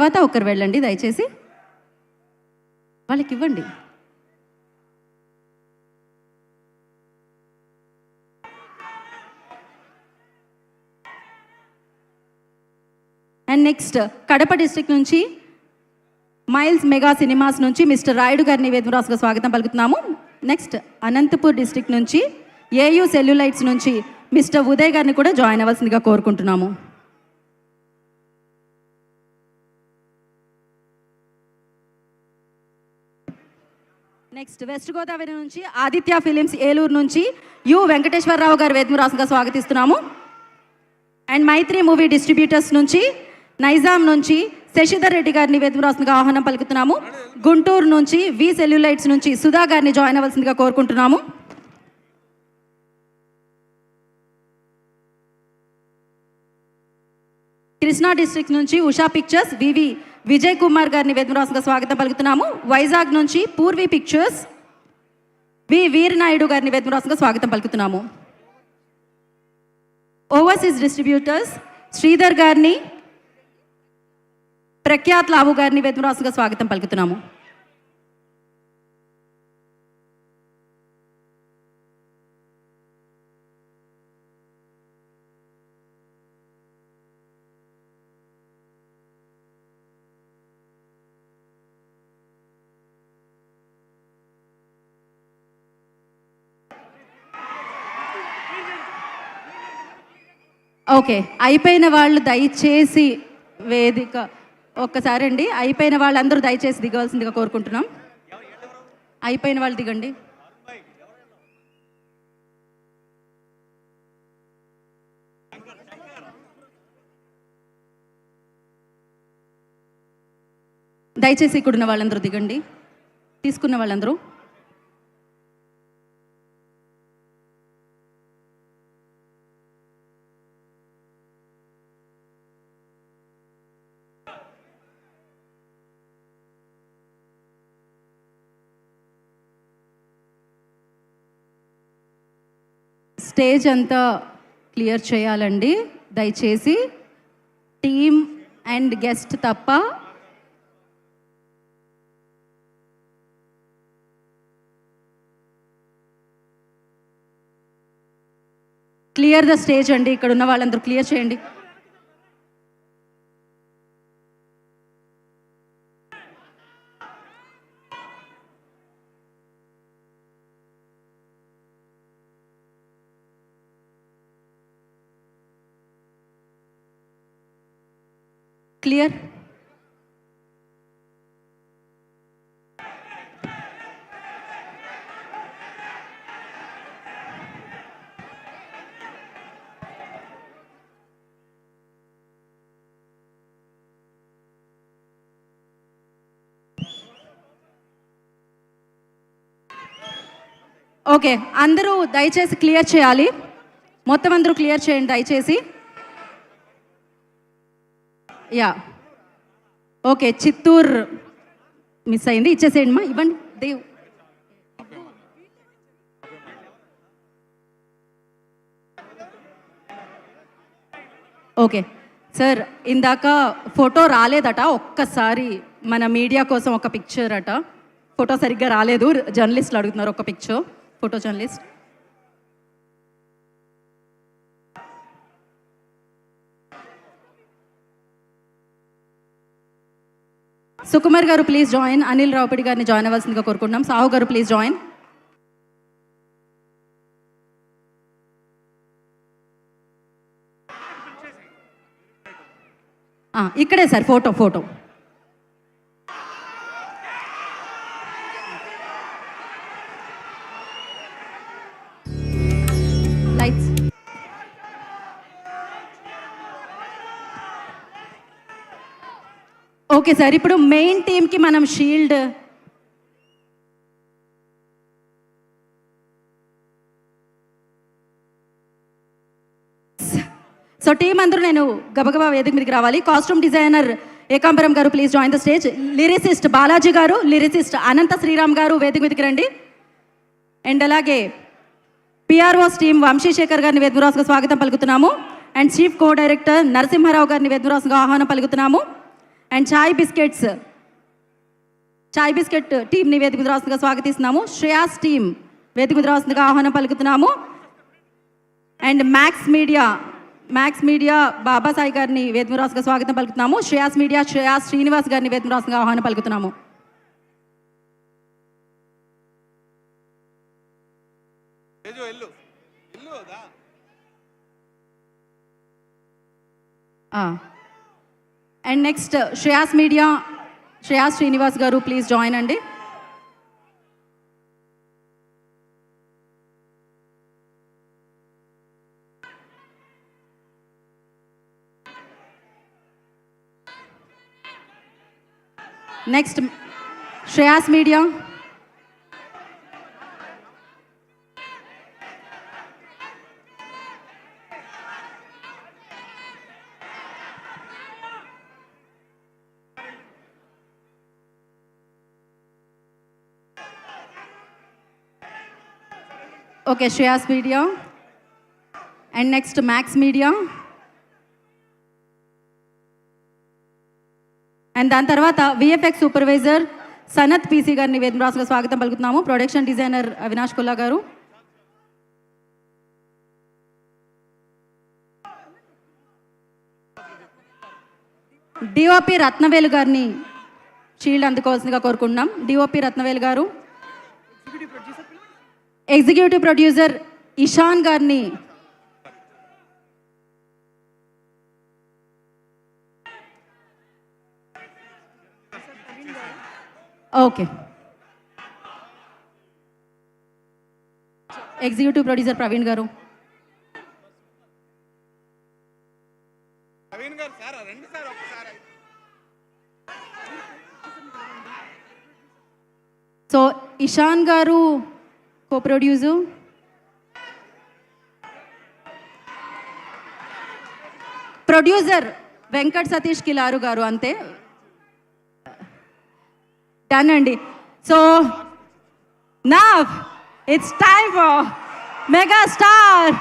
తర్వాత ఒకరు వెళ్ళండి దయచేసి, వాళ్ళకి ఇవ్వండి. అండ్ నెక్స్ట్ కడప డిస్ట్రిక్ట్ నుంచి మైల్స్ మెగా సినిమాస్ నుంచి మిస్టర్ రాయుడు గారిని వేదమురాసుగా స్వాగతం పలుకుతున్నాము. నెక్స్ట్ అనంతపూర్ డిస్ట్రిక్ట్ నుంచి ఏయూ సెల్యులైట్స్ నుంచి మిస్టర్ ఉదయ్ గారిని కూడా జాయిన్ అవ్వాల్సిందిగా కోరుకుంటున్నాము. నెక్స్ట్ వెస్ట్ గోదావరి నుంచి ఆదిత్య ఫిలిమ్స్ ఏలూరు నుంచి యు వెంకటేశ్వరరావు గారు వేదమురాసుగా స్వాగతిస్తున్నాము. అండ్ మైత్రి మూవీ డిస్ట్రిబ్యూటర్స్ నుంచి నైజాం నుంచి శశిధర్ రెడ్డి గారిని వేదమురాసుగా ఆహ్వానం పలుకుతున్నాము. గుంటూరు నుంచి వి సెల్యులైట్స్ నుంచి సుధా గారిని జాయిన్ అవ్వాల్సిందిగా కోరుకుంటున్నాము. కృష్ణా డిస్ట్రిక్ట్ నుంచి ఉషా పిక్చర్స్ వివి విజయ్ కుమార్ గారిని వేదమురాసుగా స్వాగతం పలుకుతున్నాము. వైజాగ్ నుంచి పూర్వీ పిక్చర్స్ వి వీరనాయుడు గారిని వేదమురాసుగా స్వాగతం పలుకుతున్నాము. ఓవర్సీస్ డిస్ట్రిబ్యూటర్స్ శ్రీధర్ గారిని ప్రఖ్యాత్ లావు గారిని వేదమురాసుగా స్వాగతం పలుకుతున్నాము. ఓకే, అయిపోయిన వాళ్ళు దయచేసి వేదిక ఒక్కసారి అండి, అయిపోయిన వాళ్ళందరూ దయచేసి దిగవలసిందిగా కోరుకుంటున్నాం. అయిపోయిన వాళ్ళు దిగండి. దయచేసి ఇక్కడున్న వాళ్ళందరూ దిగండి, తీసుకున్న వాళ్ళందరూ. స్టేజ్ అంతా క్లియర్ చేయాలండి దయచేసి, టీమ్ అండ్ గెస్ట్ తప్ప. క్లియర్ ద స్టేజ్ అండి, ఇక్కడ ఉన్న వాళ్ళందరూ క్లియర్ చేయండి. క్లియర్. ఓకే, అందరూ దయచేసి క్లియర్ చేయాలి, మొత్తం అందరూ క్లియర్ చేయండి దయచేసి. యా ఓకే, చిత్తూరు మిస్ అయింది, ఇచ్చేసేయండి మా, ఇవ్వండి దేవ్. ఓకే సార్, ఇందాక ఫోటో రాలేదట, ఒక్కసారి మన మీడియా కోసం ఒక పిక్చర్ అట, ఫోటో సరిగ్గా రాలేదు, జర్నలిస్టులు అడుగుతున్నారు ఒక పిక్చర్, ఫోటో జర్నలిస్ట్. సుకుమార్ గారు ప్లీజ్ జాయిన్, అనిల్ రావుపడి గారిని జాయిన్ అవ్వాల్సిందిగా కోరుకుంటున్నాం. సాహు గారు ప్లీజ్ జాయిన్. ఇక్కడే sir photo photo. Lights. Okay sir, ఇప్పుడు మెయిన్ టీమ్కి మనం షీల్డ్ సో టీం అందరూ నేను గబగబా వేదిక మీదకి రావాలి. కాస్ట్యూమ్ డిజైనర్ ఏకాంబరం గారు please join the stage. Lyricist Balaji గారు, లిరిసిస్ట్ అనంత శ్రీరామ్ గారు వేదిక మీదకి రండి. అండ్ అలాగే పిఆర్ఓస్ టీం వంశీశేఖర్ గారిని వేదమురాసుగా స్వాగతం పలుకుతున్నాము. And chief co director Narasimharao గారిని వేదమురాసుగా ఆహ్వానం పలుకుతున్నాము. అండ్ చాయ్ బిస్కెట్ టీంని వేదిక మీద రాస్తుందిగా స్వాగతిస్తున్నాము. శ్రేయాస్ టీం వేదిక మీద రాస్తుందిగా ఆహ్వానం పలుకుతున్నాము. అండ్ మ్యాక్స్ మీడియా బాబాసాయి గారిని వేదిక మీద రాస్తుందిగా స్వాగతం పలుకుతున్నాము. శ్రేయాస్ శ్రీనివాస్ గారిని వేదిక మీద రాస్తుందిగా ఆహ్వానం పలుకుతున్నాము. అండ్ నెక్స్ట్ శ్రేయాస్ శ్రీనివాస్ గారు ప్లీజ్ జాయిన్ అండి. Next Shreyas media okay Shreyas media and next max media and దాని తర్వాత విఎఫ్ఎక్స్ సూపర్వైజర్ సనత్ పీసీ గారిని వేదిక రాసుగా స్వాగతం పలుకుతున్నాము. ప్రొడక్షన్ డిజైనర్ అవినాష్ కుల్లా గారు. డిఓపి రత్నవేలు గారిని షీల్డ్ అందుకోవాల్సిందిగా కోరుకుంటున్నాం. డిఓపి రత్నవేలు గారు. ఎగ్జిక్యూటివ్ ప్రొడ్యూసర్ ఇషాన్ గారిని ఓకే ఎగ్జిక్యూటివ్ ప్రొడ్యూసర్ ప్రవీణ్ గారు. సో ఇషాన్ గారు కో-ప్రొడ్యూసర్. ప్రొడ్యూసర్ వెంకట్ సతీష్ కిలారు గారు. అంతే, డన్ అండి. So now it's time for megastar